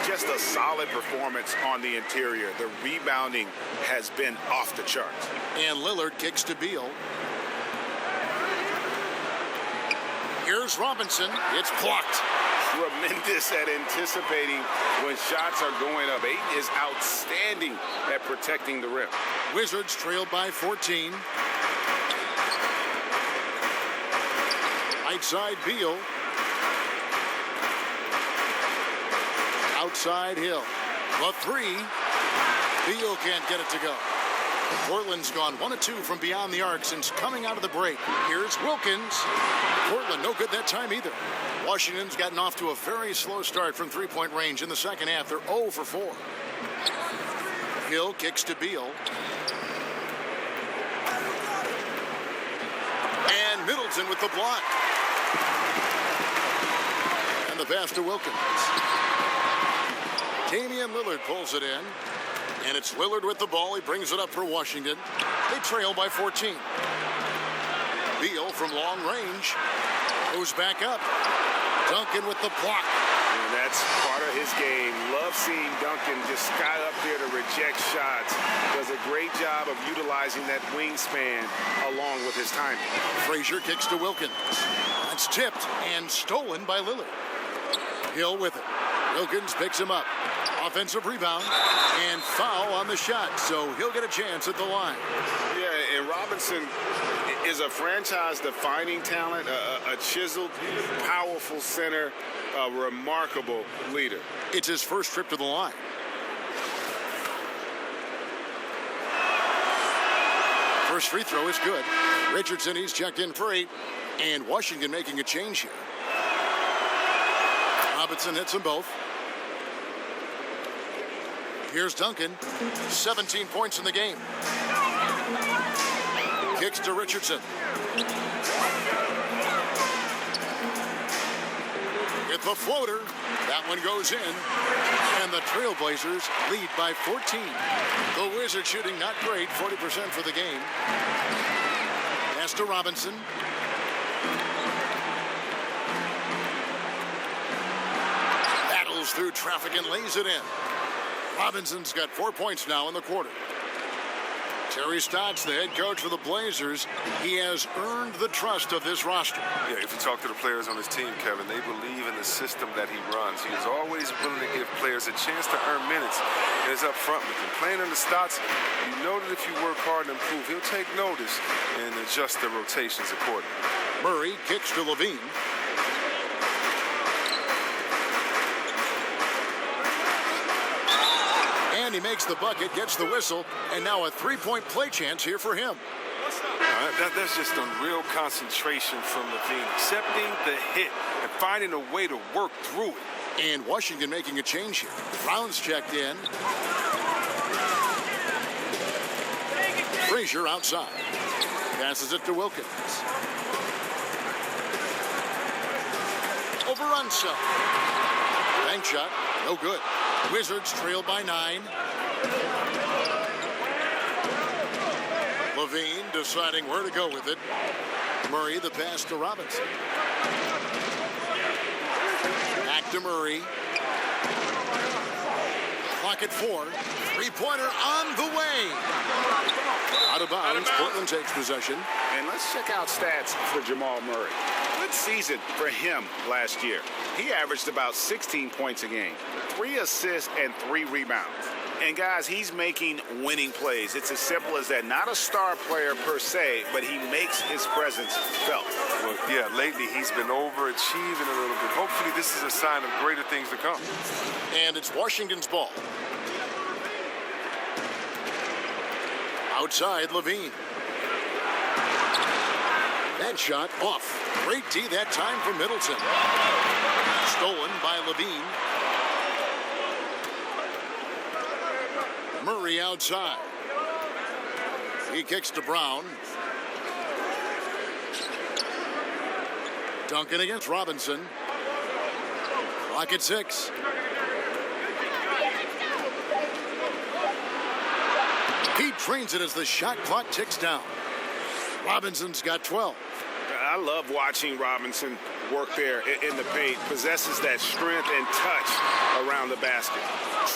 Just a solid performance on the interior. The rebounding has been off the charts. And Lillard kicks to Beal. Here's Robinson. It's blocked. Tremendous at anticipating when shots are going up. Ayton is outstanding at protecting the rim. Wizards trail by 14. Right side, Beal. outside Hill. The three. Beal can't get it to go. Portland's gone 1 of 2 from beyond the arc since coming out of the break. Here's Wilkins. Portland no good that time either. Washington's gotten off to a very slow start from three-point range in the second half. They're 0 for 4. Hill kicks to Beal. And Middleton with the block. And the pass to Wilkins. Damian Lillard pulls it in. And it's Lillard with the ball. He brings it up for Washington. They trail by 14. Beal from long range goes back up. Duncan with the block. And that's part of his game. Love seeing Duncan just sky up there to reject shots. Does a great job of utilizing that wingspan along with his timing. Frazier kicks to Wilkins. That's tipped and stolen by Lillard. Hill with it. Wilkins picks him up. Offensive rebound and foul on the shot, so he'll get a chance at the line. Yeah, and Robinson is a franchise-defining talent, a chiseled, powerful center, a remarkable leader. It's his first trip to the line. First free throw is good. Richardson, he's checked in for 8, and Washington making a change here. Robinson hits them both. Here's Duncan, 17 points in the game. Kicks to Richardson. It's a floater. That one goes in. And the Trailblazers lead by 14. The Wizards shooting not great, 40% for the game. Pass to Robinson. Battles through traffic and lays it in. Robinson's got 4 points now in the quarter. Terry Stotts, the head coach for the Blazers, he has earned the trust of this roster. Yeah, if you talk to the players on his team, Kevin, they believe in the system that he runs. He is always willing to give players a chance to earn minutes and is up front with them. Playing under Stotts, you know that if you work hard and improve, he'll take notice and adjust the rotations accordingly. Murray kicks to Levine. And he makes the bucket, gets the whistle, and now a three-point play chance here for him. That's just a real concentration from Levine, accepting the hit and finding a way to work through it. And Washington making a change here. Brown's checked in. Frazier outside. Passes it to Wilkins. Overrun some. Bank shot, no good. Wizards trail by 9. Levine deciding where to go with it. Murray the pass to Robinson. Back to Murray. Clock at 4. Three-pointer on the way. Out of bounds. Portland takes possession. And let's check out stats for Jamal Murray. Good season for him last year. He averaged about 16 points a game, 3 assists and 3 rebounds. And guys, he's making winning plays. It's as simple as that. Not a star player per se, but he makes his presence felt. Well, yeah, lately he's been overachieving a little bit. Hopefully this is a sign of greater things to come. And it's Washington's ball. Outside, Levine. That shot off. Great D that time from Middleton. Stolen by Levine. Murray outside. He kicks to Brown. Duncan against Robinson. Clock at 6. He trains it as the shot clock ticks down. Robinson's got 12. I love watching Robinson work there in the paint. Possesses that strength and touch around the basket.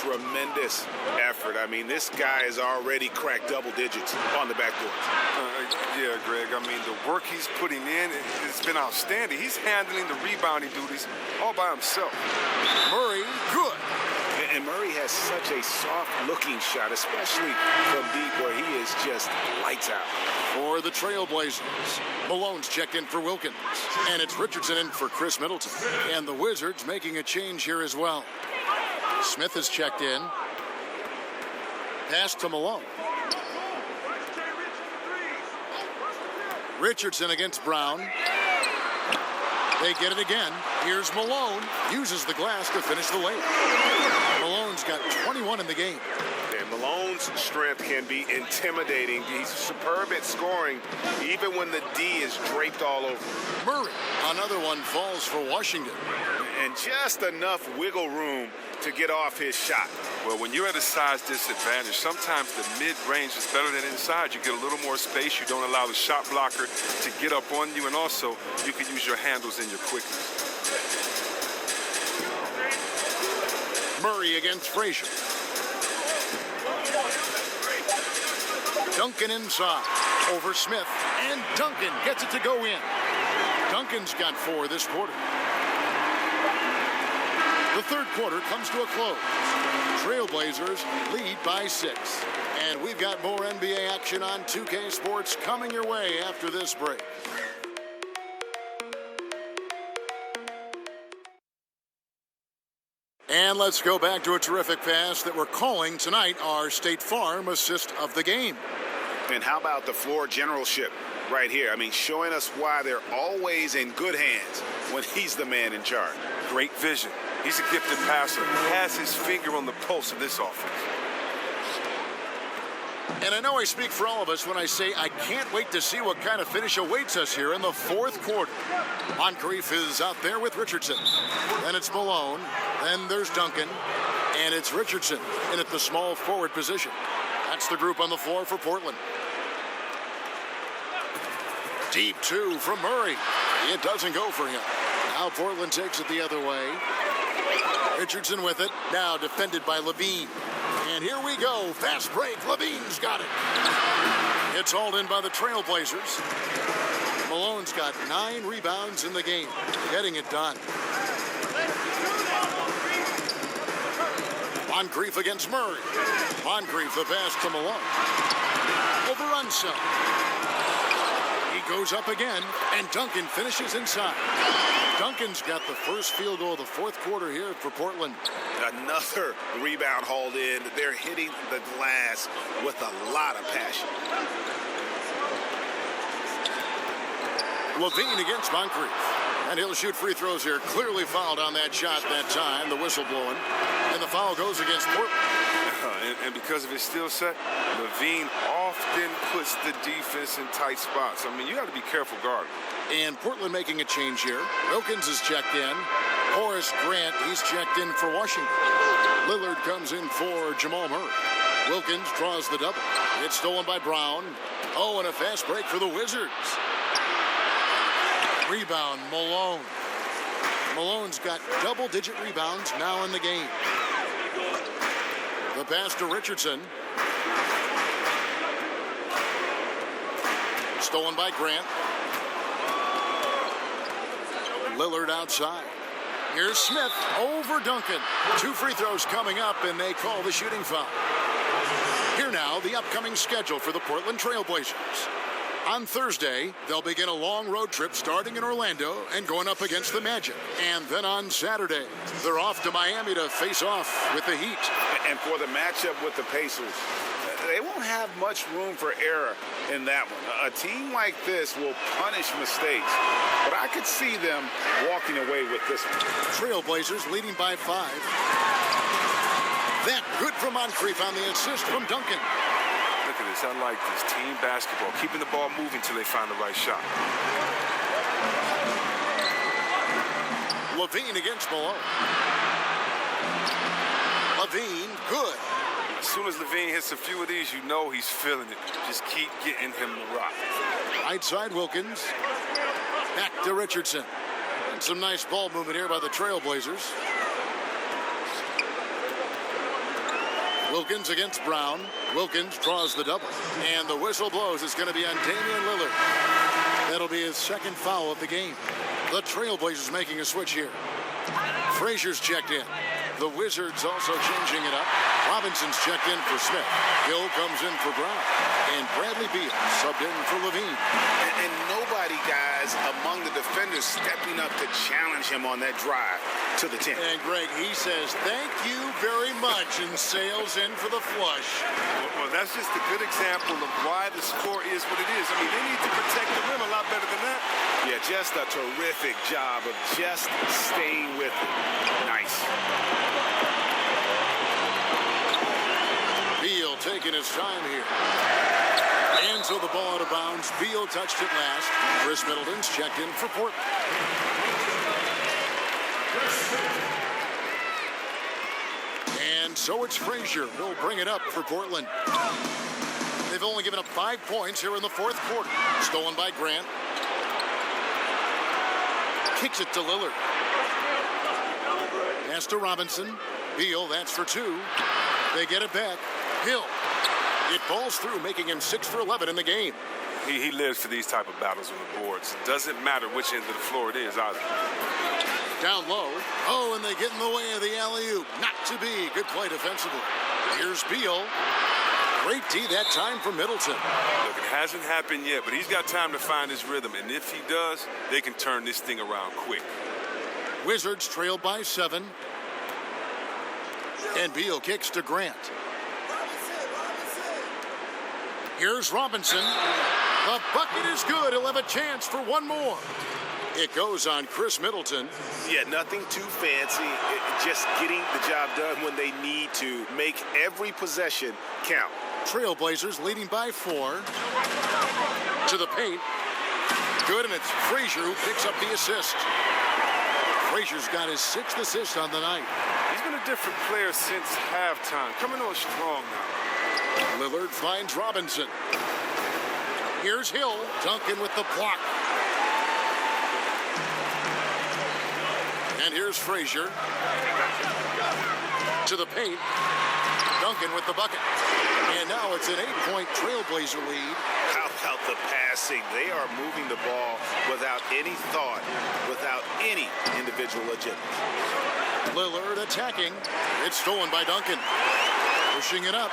Tremendous effort. I mean, this guy has already cracked double digits on the backboard. Yeah, Greg. I mean, the work he's putting in, it's been outstanding. He's handling the rebounding duties all by himself. Murray, good. And Murray has such a soft-looking shot, especially from deep where he is just lights out. For the Trailblazers, Malone's checked in for Wilkins. And it's Richardson in for Chris Middleton. And the Wizards making a change here as well. Smith is checked in. Pass to Malone. Richardson against Brown. They get it again. Here's Malone. Uses the glass to finish the lane. Malone's got 21 in the game. And Malone's strength can be intimidating. He's superb at scoring, even when the D is draped all over. Murray, another one falls for Washington. And just enough wiggle room to get off his shot. Well, when you're at a size disadvantage, sometimes the mid-range is better than inside. You get a little more space. You don't allow the shot blocker to get up on you, and also you can use your handles and your quickness. Murray against Frazier. Duncan inside. Over Smith. And Duncan gets it to go in. Duncan's got 4 this quarter. The third quarter comes to a close. Trailblazers lead by 6. And we've got more NBA action on 2K Sports coming your way after this break. And let's go back to a terrific pass that we're calling tonight our State Farm assist of the game. And how about the floor generalship right here? I mean, showing us why they're always in good hands when he's the man in charge. Great vision. He's a gifted passer. He has his finger on the pulse of this offense. And I know I speak for all of us when I say I can't wait to see what kind of finish awaits us here in the fourth quarter. Moncrief is out there with Richardson. Then it's Malone. Then there's Duncan. And it's Richardson in at the small forward position. That's the group on the floor for Portland. Deep 2 from Murray. It doesn't go for him. Now Portland takes it the other way. Richardson with it. Now defended by Levine. And here we go. Fast break. Levine's got it. It's hauled in by the Trailblazers. Malone's got 9 rebounds in the game. Getting it done. Moncrief against Murray. Moncrief the pass to Malone. Overruns some. He goes up again, and Duncan finishes inside. Duncan's got the first field goal of the fourth quarter here for Portland. Another rebound hauled in. They're hitting the glass with a lot of passion. Levine against Moncrief. And he'll shoot free throws here. Clearly fouled on that shot that time. The whistle blowing. And the foul goes against Portland. And because of his skill set, Levine often puts the defense in tight spots. I mean, you got to be careful guarding. And Portland making a change here. Wilkins is checked in. Horace Grant, he's checked in for Washington. Lillard comes in for Jamal Murray. Wilkins draws the double. It's stolen by Brown. Oh, and a fast break for the Wizards. Rebound, Malone. Malone's got double-digit rebounds now in the game. The pass to Richardson. Stolen by Grant. Lillard outside. Here's Smith over Duncan. 2 free throws coming up, and they call the shooting foul. Here now, the upcoming schedule for the Portland Trailblazers. On Thursday, they'll begin a long road trip starting in Orlando and going up against the Magic. And then on Saturday, they're off to Miami to face off with the Heat. And for the matchup with the Pacers, they won't have much room for error in that one. A team like this will punish mistakes, but I could see them walking away with this one. Trailblazers leading by 5. That good from Moncrief on the assist from Duncan. Look at this. I like this. Team basketball. Keeping the ball moving till they find the right shot. Levine against Malone. Levine, good. As soon as Levine hits a few of these, you know he's feeling it. Just keep getting him the rock. Right side Wilkins. Back to Richardson. And some nice ball movement here by the Trailblazers. Wilkins against Brown. Wilkins draws the double. And the whistle blows. It's going to be on Damian Lillard. That'll be his second foul of the game. The Trailblazers making a switch here. Frazier's checked in. The Wizards also changing it up. Robinson's checked in for Smith. Hill comes in for Brown. And Bradley Beal subbed in for Levine. And nobody, guys, among the defenders stepping up to challenge him on that drive to the 10. And Greg, he says, thank you very much, and sails in for the flush. Well, that's just a good example of why the score is what it is. I mean, they need to protect the rim a lot better than that. Yeah, just a terrific job of just staying with it. Nice. Beal taking his time here. And so the ball out of bounds. Beal touched it last. Chris Middleton's checked in for Portland. And so it's Frazier who'll bring it up for Portland. They've only given up 5 points here in the fourth quarter. Stolen by Grant. Kicks it to Lillard. Pass to Robinson. Beal, that's for 2. They get it back. Hill. It falls through, making him 6 for 11 in the game. He lives for these type of battles on the boards. Doesn't matter which end of the floor it is either. Down low. Oh, and they get in the way of the alley-oop. Not to be. Good play defensively. Here's Beal. Great D that time for Middleton. Look, it hasn't happened yet, but he's got time to find his rhythm. And if he does, they can turn this thing around quick. Wizards trail by 7. And Beal kicks to Grant. Here's Robinson. The bucket is good. He'll have a chance for one more. It goes on Chris Middleton. Yeah, nothing too fancy. Just getting the job done when they need to. Make every possession count. Trailblazers leading by 4. To the paint. Good, and it's Frazier who picks up the assist. Frazier's got his 6th assist on the night. He's been a different player since halftime. Coming on strong now. Lillard finds Robinson. Here's Hill. Duncan with the block. And here's Frazier. To the paint. Duncan with the bucket. And now it's an 8-point Trailblazer lead. How about the passing? They are moving the ball without any thought, without any individual agility. Lillard attacking. It's stolen by Duncan. Pushing it up.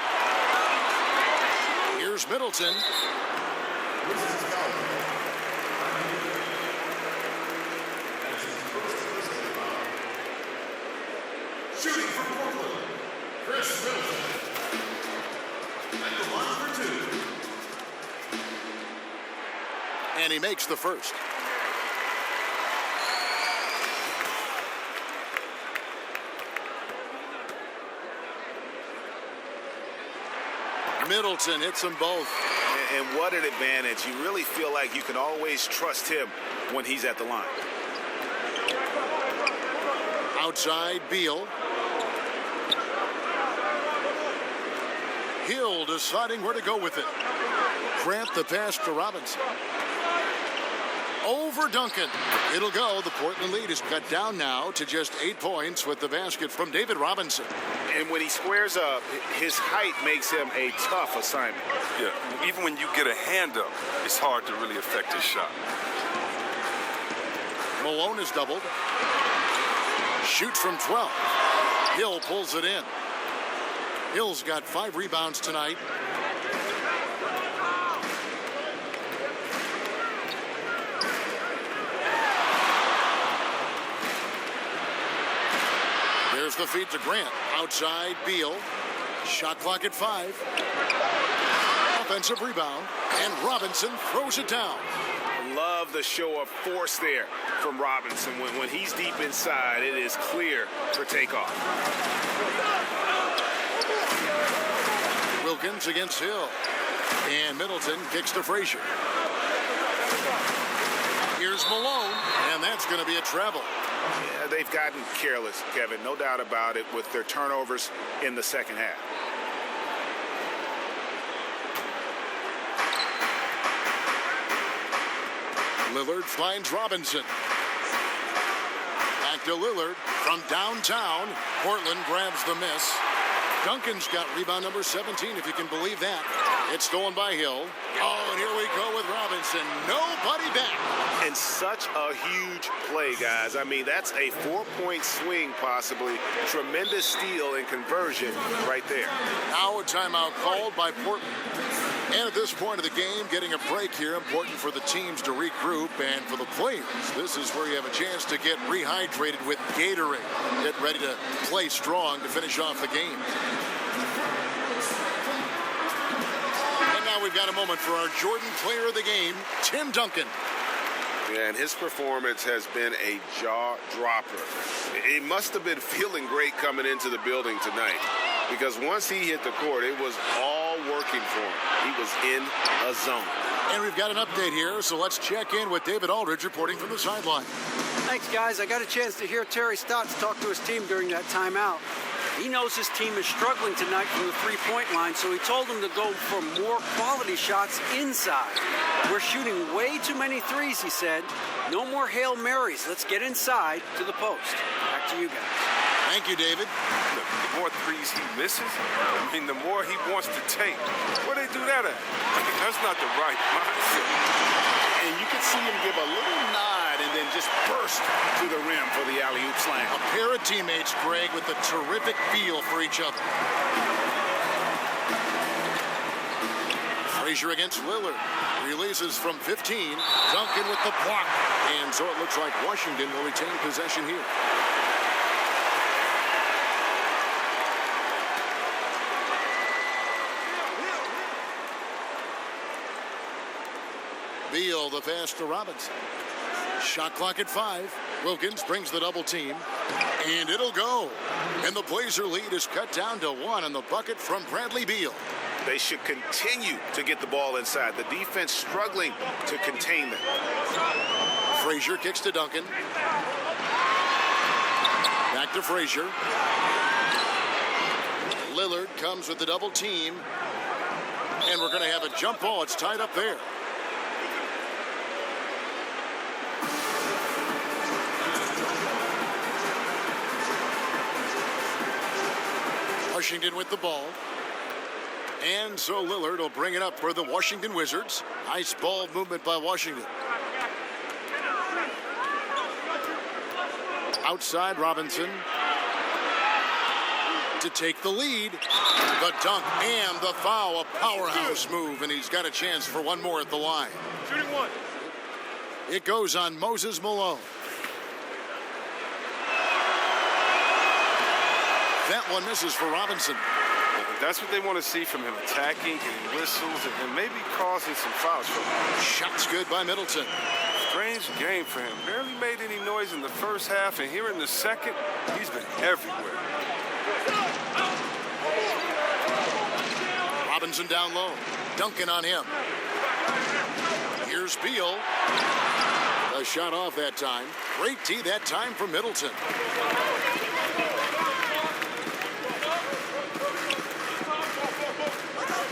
Here's Middleton. Shooting for Portland, Chris Middleton. At the line for 2. And he makes the first. Middleton hits them both. And what an advantage. You really feel like you can always trust him when he's at the line. Outside, Beal. Hill deciding where to go with it. Grant the pass to Robinson. Over Duncan. It'll go. The Portland lead is cut down now to just 8 points with the basket from David Robinson. And when he squares up, his height makes him a tough assignment. Yeah, even when you get a hand up, it's hard to really affect his shot. Malone is doubled. Shoots from 12. Hill pulls it in. Hill's got 5 rebounds tonight. There's the feed to Grant. Outside, Beal. Shot clock at 5. Offensive rebound. And Robinson throws it down. Love the show of force there from Robinson. When he's deep inside, it is clear for takeoff. Wilkins against Hill. And Middleton kicks to Frazier. Here's Malone, and that's going to be a travel. Yeah, they've gotten careless, Kevin, no doubt about it, with their turnovers in the second half. Lillard finds Robinson. Back to Lillard from downtown. Portland grabs the miss. Duncan's got rebound number 17, if you can believe that. It's stolen by Hill. Oh, and here we go with Robinson. Nobody back. And such a huge play, guys. I mean, that's a 4-point swing, possibly. Tremendous steal and conversion right there. Now a timeout called by Portland. And at this point of the game, getting a break here, important for the teams to regroup, and for the players, this is where you have a chance to get rehydrated with Gatorade. Get ready to play strong to finish off the game. And now we've got a moment for our Jordan player of the game, Tim Duncan. Yeah, and his performance has been a jaw dropper. He must have been feeling great coming into the building tonight, because once he hit the court, it was all working for him. He was in a zone. And we've got an update here, so let's check in with David Aldridge reporting from the sideline. Thanks, guys. I got a chance to hear Terry Stotts talk to his team during that timeout. He knows his team is struggling tonight from the three-point line, so he told them to go for more quality shots inside. We're shooting way too many threes, he said. No more Hail Marys. Let's get inside to the post. Back to you guys. Thank you, David. The more threes he misses, I mean, the more he wants to take. Where they do that at? I mean, that's not the right mindset. And you can see him give a little nod and then just burst to the rim for the alley-oop slam. A pair of teammates, Greg, with a terrific feel for each other. Frazier against Lillard. Releases from 15. Duncan with the block. And so it looks like Washington will retain possession here. Beal, the pass to Robinson. Shot clock at 5. Wilkins brings the double team. And it'll go. And the Blazer lead is cut down to 1 on the bucket from Bradley Beal. They should continue to get the ball inside. The defense struggling to contain them. Frazier kicks to Duncan. Back to Frazier. Lillard comes with the double team. And we're going to have a jump ball. It's tied up there. Washington with the ball. And so Lillard will bring it up for the Washington Wizards. Nice ball movement by Washington. Outside Robinson to take the lead. The dunk and the foul, a powerhouse move, and he's got a chance for one more at the line. Shooting one. It goes on Moses Malone. That one misses for Robinson. That's what they want to see from him, attacking, getting whistles, and maybe causing some fouls for him. Shots good by Middleton. Strange game for him. Barely made any noise in the first half, and here in the second, he's been everywhere. Robinson down low. Duncan on him. Here's Beal. A shot off that time. Great tee that time for Middleton.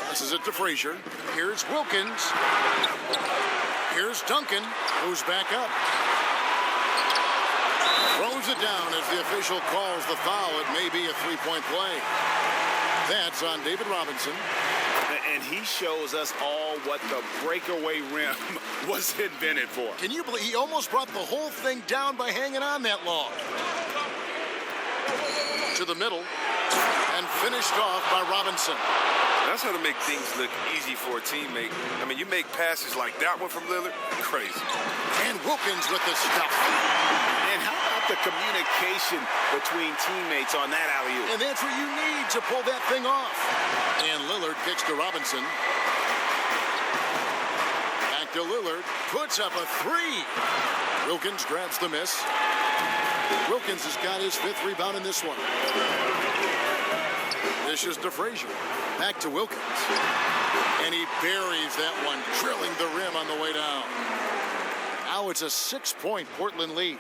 Passes it to Frazier. Here's Wilkins. Here's Duncan, who's back up. Throws it down as the official calls the foul. It may be a three-point play. That's on David Robinson. And he shows us all what the breakaway rim was invented for. Can you believe he almost brought the whole thing down by hanging on that long? To the middle and finished off by Robinson. That's how to make things look easy for a teammate. I mean, you make passes like that one from Lillard, crazy. And Wilkins with the stuff. And how about the communication between teammates on that alley-oop? And that's what you need to pull that thing off. And Lillard kicks to Robinson. Back to Lillard. Puts up a three. Wilkins grabs the miss. Wilkins has got his 5th rebound in this one. This is to Frazier. Back to Wilkins. And he buries that one, drilling the rim on the way down. Now it's a 6-point Portland lead.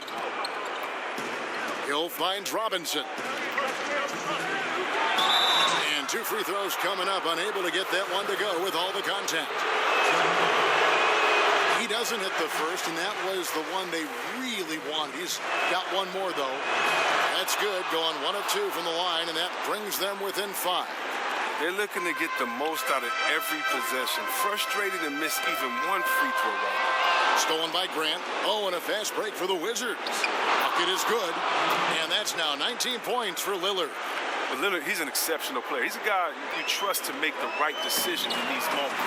Hill finds Robinson. And 2 free throws coming up, unable to get that one to go with all the contact. He doesn't hit the first, and that was the one they really wanted. He's got one more, though. That's good, going 1 of 2 from the line, and that brings them within 5. They're looking to get the most out of every possession. Frustrated to miss even one free throw right now. Stolen by Grant. Oh, and a fast break for the Wizards. Bucket is good, and that's now 19 points for Lillard. But Lillard, he's an exceptional player. He's a guy you trust to make the right decision in these moments.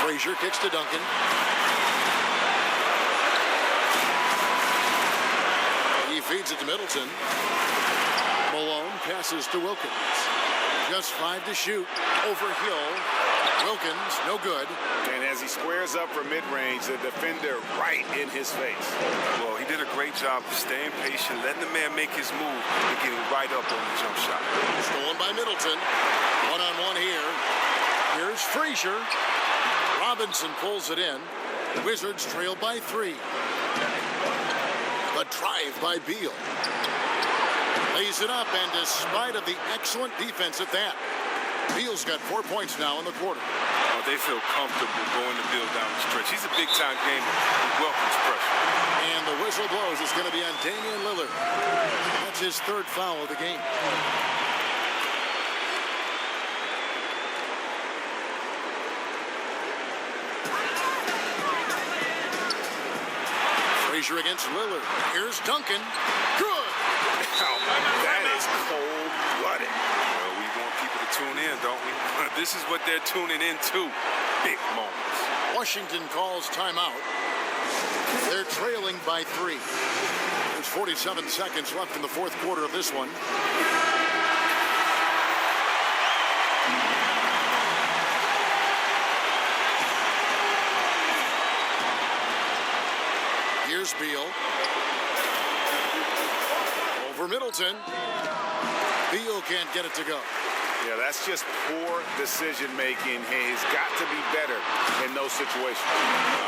Frazier kicks to Duncan. He feeds it to Middleton. Malone passes to Wilkins. Just 5 to shoot. Over Hill. Wilkins, no good. And as he squares up for mid-range, the defender right in his face. Well, he did a great job of staying patient, letting the man make his move, and getting right up on the jump shot. Stolen by Middleton. One-on-one here. Here's Frazier. Robinson pulls it in. Wizards trail by 3. A drive by Beal. Lays it up, and despite of the excellent defense at that, Beal's got 4 points now in the quarter. Oh, they feel comfortable going to Beal down the stretch. He's a big-time gamer who welcomes pressure. And the whistle blows. It's going to be on Damian Lillard. That's his 3rd foul of the game. Frazier against Lillard. Here's Duncan. Good. That is cold-blooded. Well, we want people to tune in, don't we? This is what they're tuning into. Big moments. Washington calls timeout. They're trailing by 3. There's 47 seconds left in the 4th quarter of this one. Here's Beal. Over Middleton. Beal can't get it to go. Yeah, that's just poor decision-making. He's got to be better in those situations.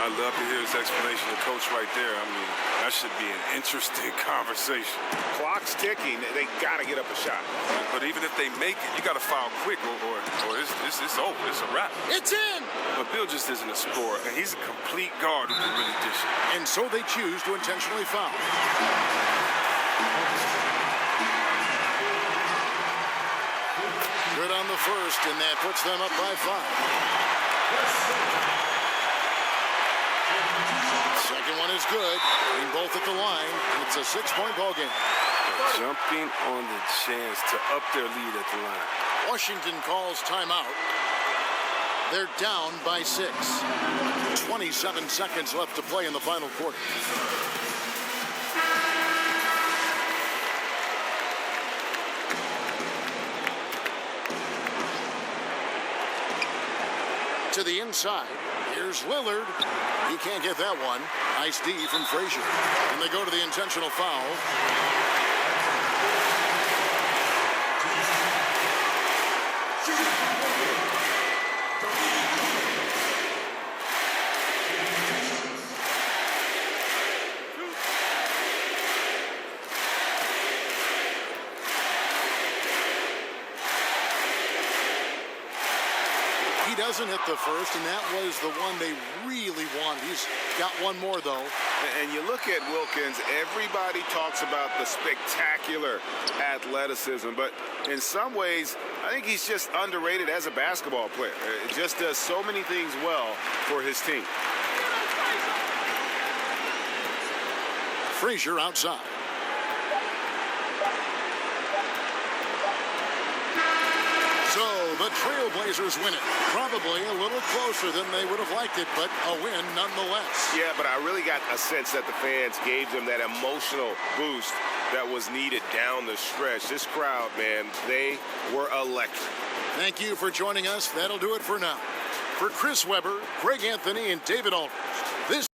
I'd love to hear his explanation of coach right there. I mean, that should be an interesting conversation. Clock's ticking. They got to get up a shot. But even if they make it, you got to foul quick or it's over. It's a wrap. It's in! But Beal just isn't a scorer, and he's a complete guard who can really dish it. And so they choose to intentionally foul. Good on the first, and that puts them up by 5. Second one is good. And both at the line. It's a 6-point ball game. Jumping on the chance to up their lead at the line. Washington calls timeout. They're down by 6. 27 seconds left to play in the final quarter. To the inside. Here's Lillard. He can't get that one. Nice D from Frazier. And they go to the intentional foul. Doesn't hit the first, and that was the one they really wanted. He's got one more, though. And you look at Wilkins, everybody talks about the spectacular athleticism, but in some ways, I think he's just underrated as a basketball player. It just does so many things well for his team. Frazier outside. So the Trailblazers win it. Probably a little closer than they would have liked it, but a win nonetheless. Yeah, but I really got a sense that the fans gave them that emotional boost that was needed down the stretch. This crowd, man, they were electric. Thank you for joining us. That'll do it for now. For Chris Webber, Greg Anthony, and David Aldridge, this